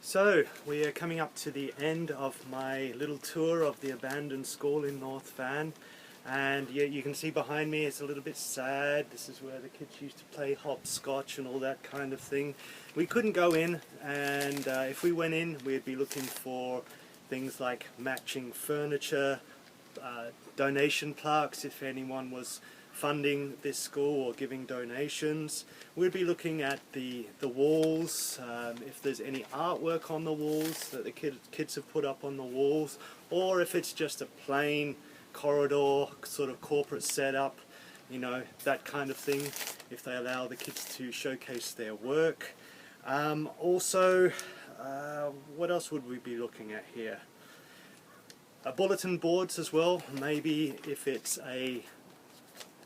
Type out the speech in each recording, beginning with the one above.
So we are coming up to the end of my little tour of the abandoned school in North Van, and you can see behind me it's a little bit sad. This is where the kids used to play hopscotch and all that kind of thing. We couldn't go in, and if we went in we'd be looking for things like matching furniture, donation plaques if anyone was funding this school or giving donations. We'd be looking at the walls, if there's any artwork on the walls that the kids have put up on the walls, or if it's just a plain corridor sort of corporate setup, you know, that kind of thing, if they allow the kids to showcase their work. Also, what else would we be looking at here? Bulletin boards as well, maybe if it's a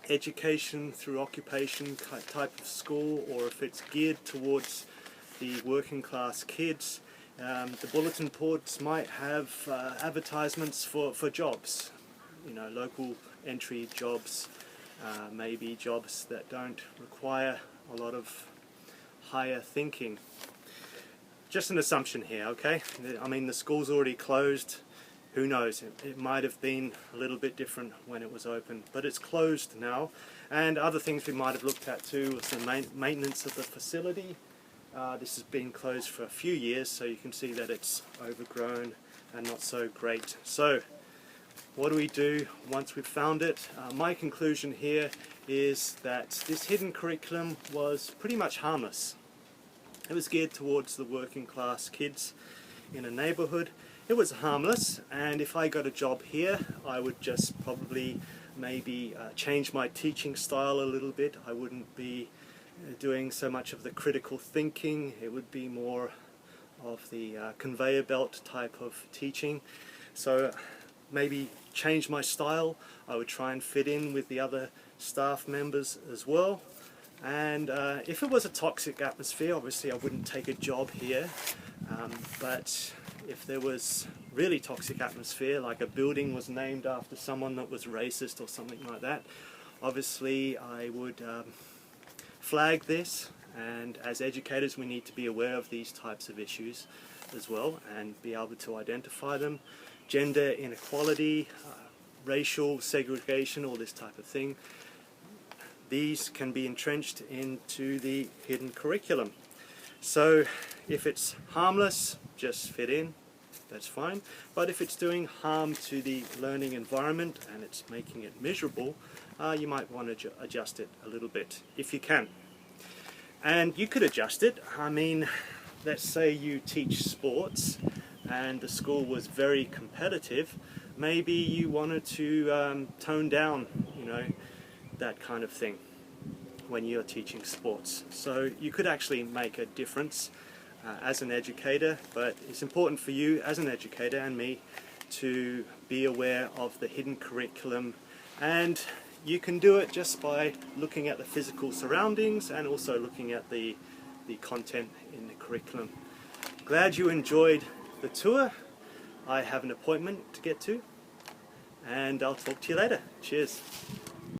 education through occupation type of school, or if it's geared towards the working class kids. The bulletin boards might have advertisements for jobs, you know, local entry jobs, maybe jobs that don't require a lot of higher thinking. Just an assumption here, okay? I mean, the school's already closed. Who knows, it might have been a little bit different when it was open, but it's closed now. And other things we might have looked at too was the maintenance of the facility. This has been closed for a few years, so you can see that it's overgrown and not so great. So what do we do once we've found it? My conclusion here is that this hidden curriculum was pretty much harmless. It was geared towards the working class kids in a neighborhood. It was harmless, and if I got a job here I would just probably maybe change my teaching style a little bit. I wouldn't be doing so much of the critical thinking. It would be more of the conveyor belt type of teaching. So maybe change my style. I would try and fit in with the other staff members as well. And if it was a toxic atmosphere, obviously I wouldn't take a job here, but if there was really toxic atmosphere, like a building was named after someone that was racist or something like that, obviously I would flag this, and as educators we need to be aware of these types of issues as well and be able to identify them. Gender inequality, racial segregation, all this type of thing, these can be entrenched into the hidden curriculum. So if it's harmless, just fit in, that's fine. But if it's doing harm to the learning environment and it's making it miserable, you might want to adjust it a little bit, if you can. And you could adjust it. I mean, let's say you teach sports and the school was very competitive. Maybe you wanted to tone down, you know, that kind of thing when you're teaching sports. So you could actually make a difference as an educator, but it's important for you as an educator and me to be aware of the hidden curriculum, and you can do it just by looking at the physical surroundings and also looking at the content in the curriculum. Glad you enjoyed the tour. I have an appointment to get to, and I'll talk to you later. Cheers.